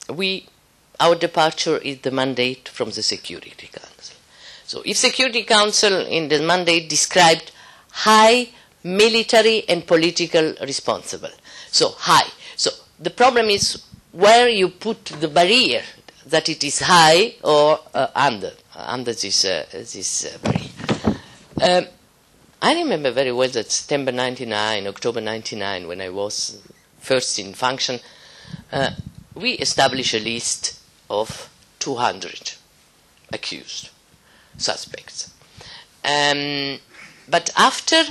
our departure is the mandate from the Security Council. So if Security Council in the mandate described high military and political responsible, so high. So the problem is where you put the barrier, that it is high or under this barrier. I remember very well that September 99, October 99, when I was first in function, we established a list of 200 accused suspects. But after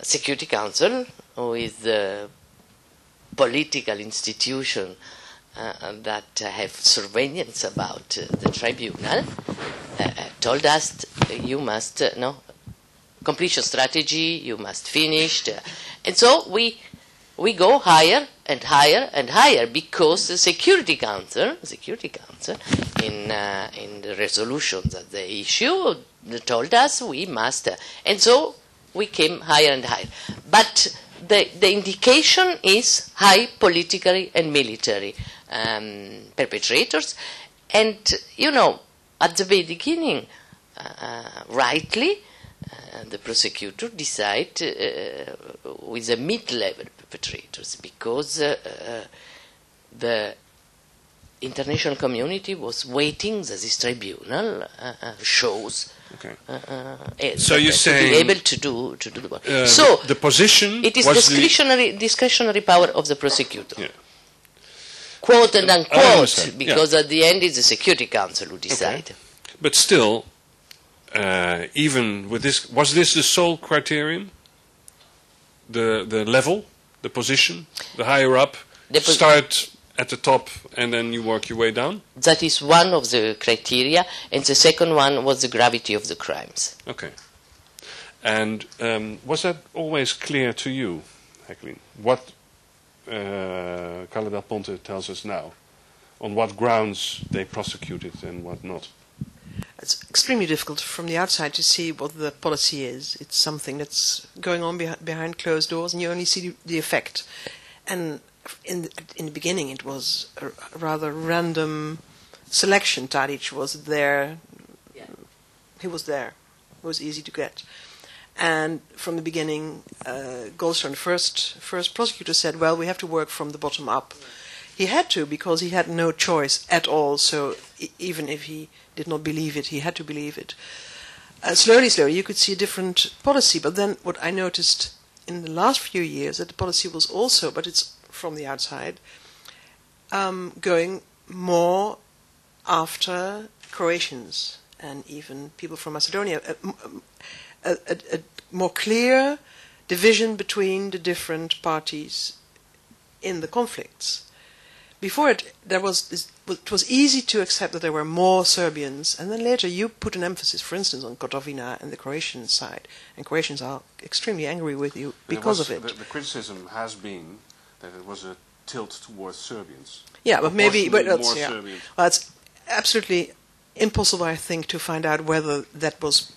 Security Council, with the political institution that have surveillance about the tribunal, told us you must completion strategy, you must finish, and so we go higher and higher and higher, because the Security Council in the resolution that they issued told us we must, and so we came higher and higher. But the indication is high political and military perpetrators, and at the very beginning, rightly, the prosecutor decided with the mid-level perpetrators, because the international community was waiting that this tribunal shows. Okay. So you're saying to be able to do the work. So the position it is was discretionary power of the prosecutor. Yeah. Quote and unquote, because at the end it's the Security Council who decide. Okay. But still, even with this, was this the sole criterion? The level, the position, the higher up, start at the top and then you work your way down? That is one of the criteria, and the second one was the gravity of the crimes. Okay. And was that always clear to you, Jacqueline? What Carla Del Ponte tells us now, on what grounds they prosecuted and what not? It's extremely difficult from the outside to see what the policy is. It's something that's going on behind closed doors, and you only see the effect. And in the beginning, it was a rather random selection. Tadic was there. Yeah. He was there. It was easy to get. And from the beginning, Goldstone, the first prosecutor, said, well, we have to work from the bottom up. He had to, because he had no choice at all, so even if he did not believe it, he had to believe it. Slowly, you could see a different policy, but then what I noticed in the last few years, that the policy was also, but it's from the outside, going more after Croatians and even people from Macedonia, a more clear division between the different parties in the conflicts. Before it was easy to accept that there were more Serbians, and then later you put an emphasis, for instance, on Gotovina and the Croatian side, and Croatians are extremely angry with you because of it. The criticism has been that it was a tilt towards Serbians. Yeah, but maybe Serbians. Well, it's absolutely impossible, I think, to find out whether that was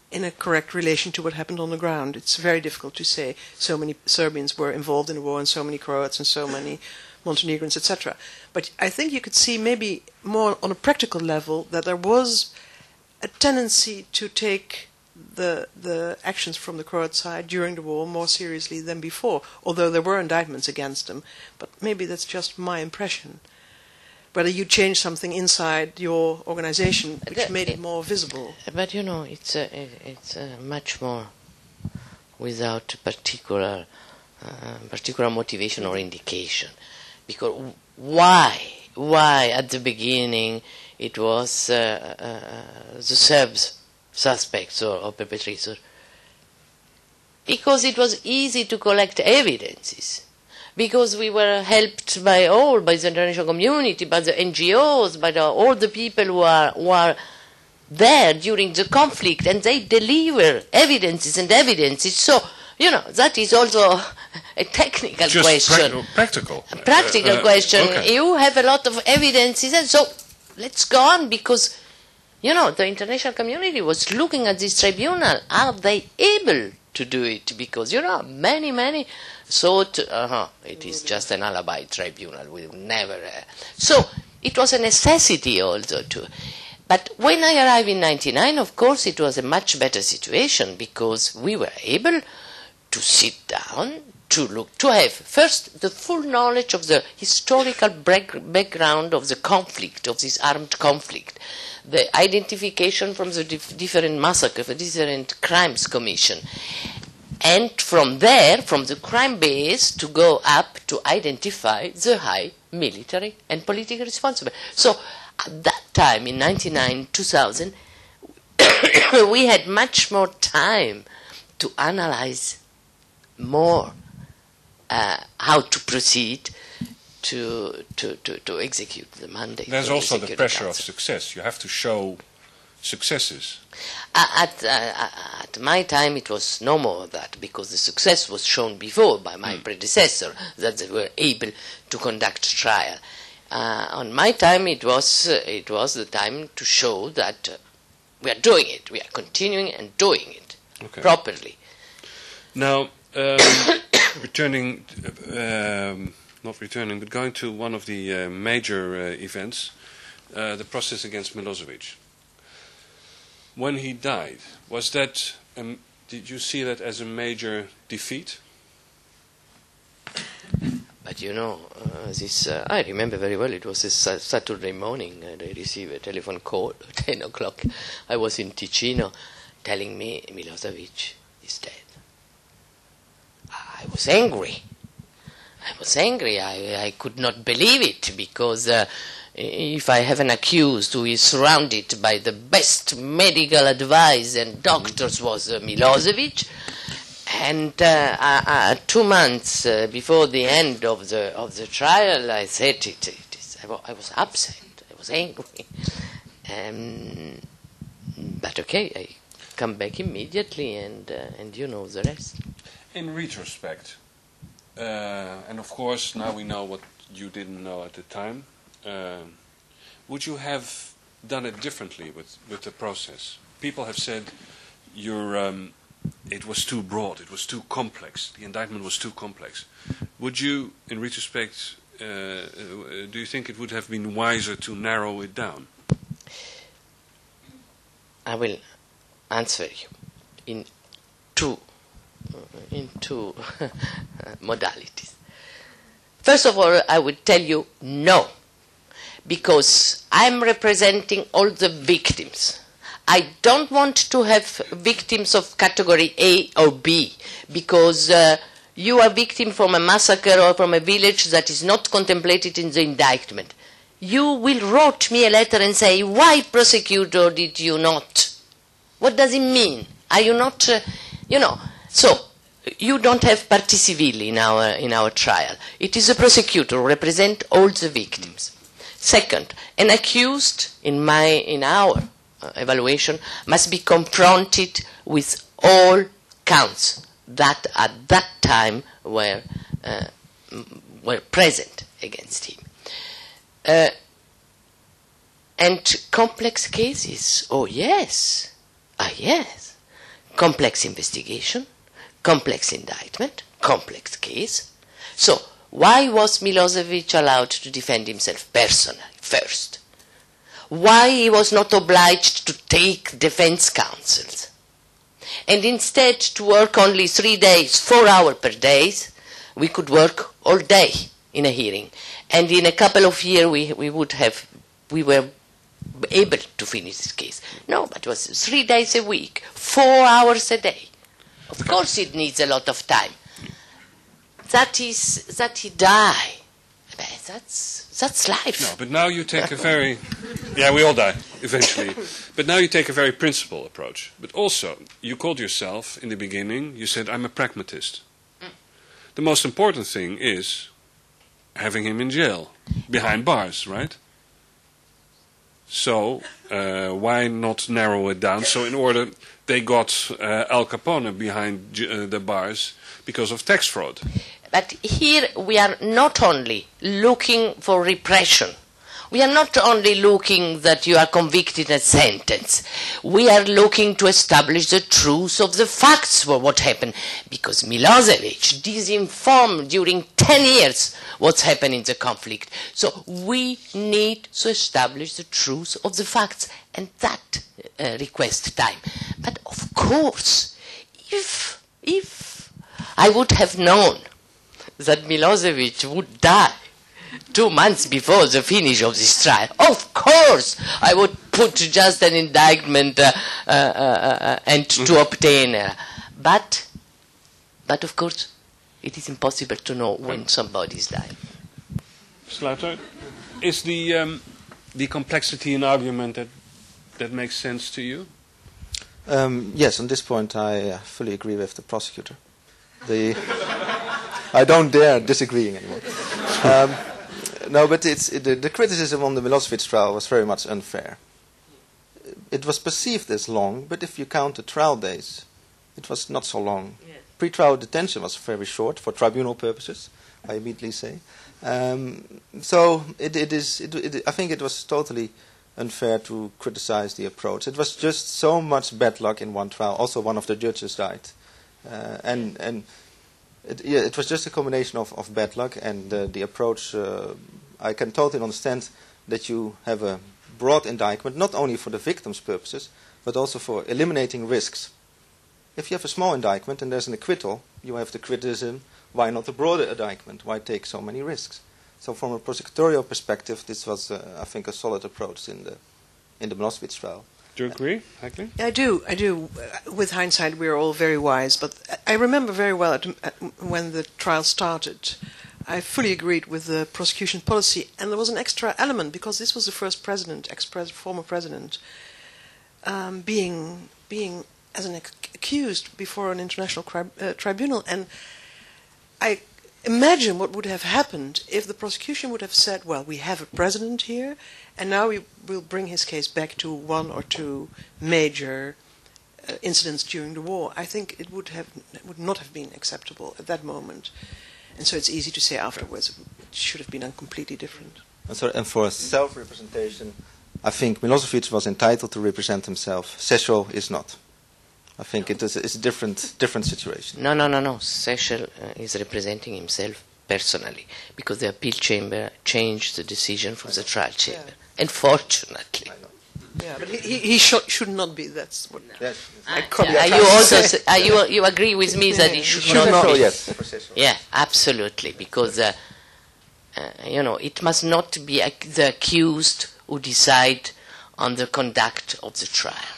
in a correct relation to what happened on the ground. It's very difficult to say so many Serbians were involved in the war and so many Croats and so many Montenegrins, etc. But I think you could see maybe more on a practical level that there was a tendency to take the actions from the Croat side during the war more seriously than before, although there were indictments against them. But maybe that's just my impression. Whether you change something inside your organization which made it more visible. But it's much more without particular motivation or indication. Because why at the beginning it was the Serbs suspects or perpetrators? Because it was easy to collect evidences. Because we were helped by the international community, by the NGOs, by all the people who are there during the conflict, and they deliver evidences. So, that is also a technical question. Practical question. Okay. You have a lot of evidences, and so let's go on, because, the international community was looking at this tribunal. Are they able to do it because, many thought, it is just an alibi tribunal. We will never. So it was a necessity also to. But when I arrived in 1999, of course, it was a much better situation because we were able to sit down, to have first the full knowledge of the historical background of the conflict, of this armed conflict, the identification from the different massacres, the different crimes commission. And from there, from the crime base, to go up to identify the high military and political responsible. So at that time, in 1999, 2000, we had much more time to analyze more how to proceed to execute the mandate. There's also the pressure of success. You have to show successes. At my time, it was no more of that because the success was shown before by my predecessor that they were able to conduct trial. On my time, it was the time to show that we are doing it. We are continuing and doing it properly. Now, going to one of the major events, the process against Milosevic. When he died, was that? Did you see that as a major defeat? But this I remember very well. It was a Saturday morning, and I received a telephone call at 10 o'clock. I was in Ticino, telling me Milosevic is dead. I was angry. I could not believe it because if I have an accused who is surrounded by the best medical advice and doctors was Milosevic, and 2 months before the end of the trial, I said I was upset. I was angry. But okay, I come back immediately, and the rest. In retrospect, and of course now we know what you didn't know at the time, would you have done it differently with the process? People have said it was too broad, it was too complex, the indictment was too complex. Would you, in retrospect, do you think it would have been wiser to narrow it down? I will answer you in two modalities. First of all, I would tell you no, because I'm representing all the victims. I don't want to have victims of category A or B, because you are victim from a massacre or from a village that is not contemplated in the indictment. You will write me a letter and say, why, prosecutor, did you not? What does it mean? Are you not, So, you don't have partie civile in our trial. It is the prosecutor who represents all the victims. Second, an accused, in our evaluation, must be confronted with all counts that at that time were present against him. And complex cases, yes. Complex investigation, complex indictment, complex case. So, why was Milosevic allowed to defend himself personally first? Why he was not obliged to take defense counsels? And instead to work only 3 days, 4 hours per day, we could work all day in a hearing. And in a couple of years we were able to finish this case. No, but it was 3 days a week, 4 hours a day. Of course it needs a lot of time. That he die. That's life. No, but now you take a very... Yeah, we all die, eventually. But now you take a very principled approach. But also, you called yourself, in the beginning, you said, I'm a pragmatist. The most important thing is having him in jail, behind bars, right? So, why not narrow it down? So in order, they got Al Capone behind the bars because of tax fraud. But here we are not only looking for repression, We are not only looking that you are convicted and sentenced. We are looking to establish the truth of the facts for what happened. Because Milosevic disinformed during 10 years what's happened in the conflict. So we need to establish the truth of the facts. And that requests time. But of course, if I would have known that Milosevic would die 2 months before the finish of this trial, of course I would put just an indictment and to obtain. But of course, it is impossible to know when somebody is dying. Sluiter, is the complexity in argument that makes sense to you? Yes, on this point I fully agree with the prosecutor. I don't dare disagreeing anymore. No, but the criticism on the Milosevic trial was very much unfair. It was perceived as long, but if you count the trial days, it was not so long. Yes. Pre-trial detention was very short for tribunal purposes, I immediately say. So I think it was totally unfair to criticize the approach. It was just so much bad luck in one trial. Also, one of the judges died, it was just a combination of bad luck and the approach. I can totally understand that you have a broad indictment, not only for the victim's purposes, but also for eliminating risks. If you have a small indictment and there's an acquittal, you have the criticism, why not a broader indictment? Why take so many risks? So from a prosecutorial perspective, this was, I think, a solid approach in the Milosevic trial. Do you agree, Heikle? I do. With hindsight, we are all very wise. But I remember very well when the trial started, I fully agreed with the prosecution policy. And there was an extra element, because this was the first president, former president, being as an accused before an international tribunal. And I imagine what would have happened if the prosecution would have said, well, we have a president here, and now we will bring his case back to one or two major incidents during the war. I think it would not have been acceptable at that moment. And so it's easy to say afterwards it should have been done completely different. And for self-representation, I think Milosevic was entitled to represent himself. Sešel is not. I think it's a different situation. No. Sešel is representing himself personally, because the appeal chamber changed the decision from the trial chamber. Yeah. Unfortunately. Yeah, but he should not be. That's what. Yes. You agree with me that he should not be? Yes. Yeah, absolutely, because it must not be the accused who decide on the conduct of the trial.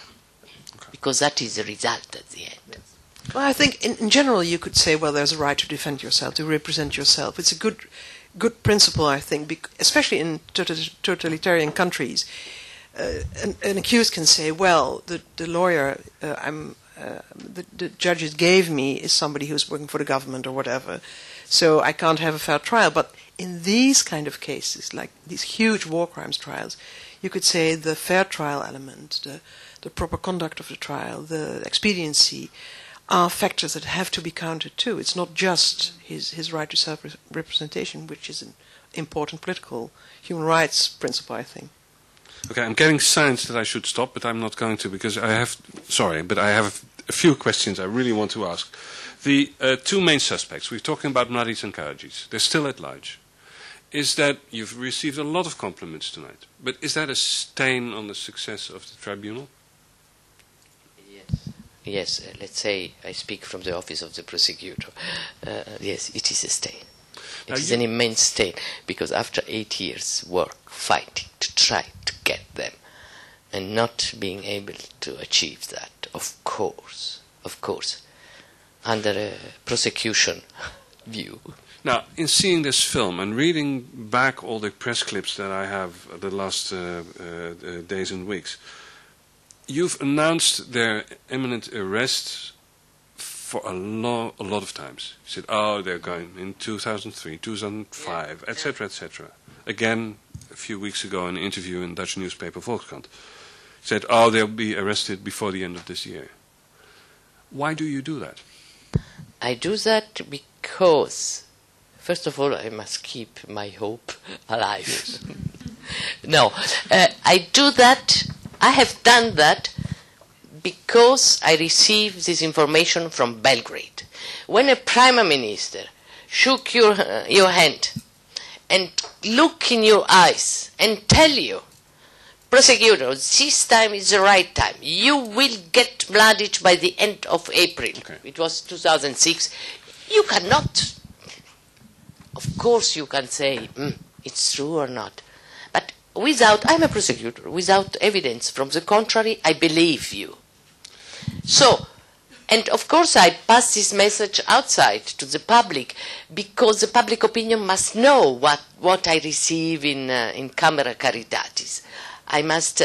Because that is the result at the end. Yes. Well, I think in general you could say, well, there's a right to defend yourself, to represent yourself. It's a good principle, I think, especially in totalitarian countries. An accused can say, well, the lawyer the judges gave me is somebody who's working for the government or whatever, so I can't have a fair trial. But in these kind of cases, like these huge war crimes trials, you could say the fair trial element, the proper conduct of the trial, the expediency, are factors that have to be counted too. It's not just his right to self-representation, which is an important political human rights principle, I think. Okay, I'm getting signs that I should stop, but I'm not going to, because I have a few questions I really want to ask. The two main suspects, we're talking about Mladic and Karadzic, they're still at large. Is that, you've received a lot of compliments tonight, but is that a stain on the success of the tribunal? Yes, let's say I speak from the office of the prosecutor. Yes, it is a stain. It is an immense stain, because after 8 years work, fighting to try to get them, and not being able to achieve that, of course, under a prosecution view. Now, in seeing this film and reading back all the press clips that I have the last days and weeks, you've announced their imminent arrest for a lot of times. You said, they're going in 2003, 2005, etc., etc. Again, a few weeks ago in an interview in Dutch newspaper Volkskrant, said, they'll be arrested before the end of this year. Why do you do that? I do that because, first of all, I must keep my hope alive. Yes. No, I do that. I have done that because I received this information from Belgrade. When a prime minister shook your hand and look in your eyes and tell you, prosecutor, this time is the right time. You will get Mladic by the end of April. Okay. It was 2006. You cannot. Of course you can say, it's true or not. But I'm a prosecutor. Without evidence from the contrary, I believe you. So, and of course I pass this message outside to the public because the public opinion must know what I receive in Camera Caritatis. I must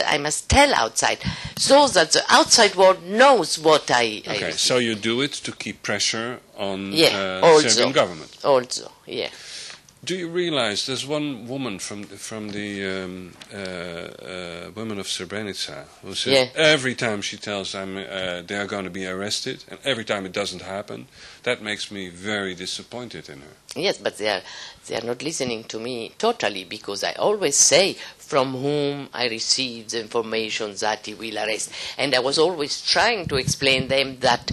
tell outside so that the outside world knows what I Okay, receive. so you do it to keep pressure on the also. Serbian government. Also, yeah. Do you realize there's one woman from the women of Srebrenica who says every time she tells them they are going to be arrested, and every time it doesn't happen, that makes me very disappointed in her. Yes, but they are not listening to me totally because I always say from whom I receive the information that he will arrest. And I was always trying to explain them that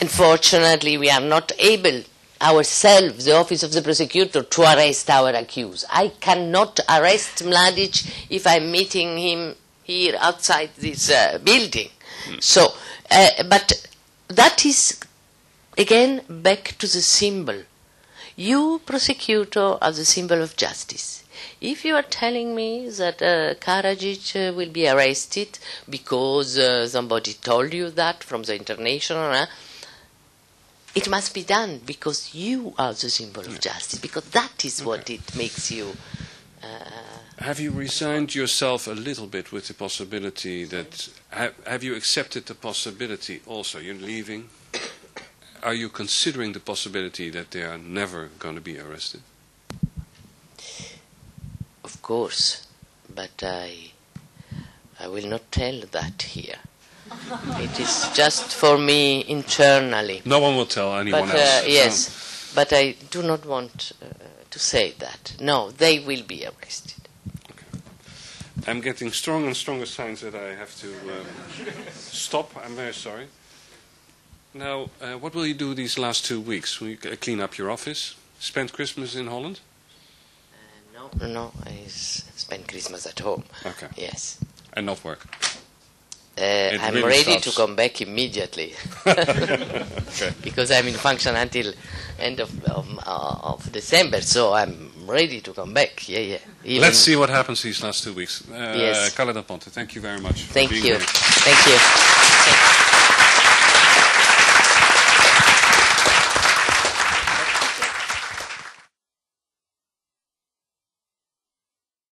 unfortunately we are not able ourselves, the office of the prosecutor, to arrest our accused. I cannot arrest Mladic if I'm meeting him here outside this building. So, but that is, again, back to the symbol. You, prosecutor, are the symbol of justice. If you are telling me that Karadzic will be arrested because somebody told you that from the international, it must be done because you are the symbol of justice, because that is what it makes you. Have you resigned yourself a little bit with the possibility that... Have you accepted the possibility also? You're leaving. Are you considering the possibility that they are never going to be arrested? Of course, but I will not tell that here. It is just for me internally. No one will tell anyone else. Yes, but I do not want to say that. No, they will be arrested. Okay. I'm getting stronger and stronger signs that I have to stop. I'm very sorry. Now, what will you do these last 2 weeks? Will you clean up your office? Spend Christmas in Holland? No, I spend Christmas at home. Okay. Yes. And not work? I'm really ready stops. to come back immediately. Okay. Because I'm in function until end of December, so I'm ready to come back. Yeah. Let's see what happens these last 2 weeks. Yes. Carla del Ponte, thank you very much. Thank for being you. here. Thank you.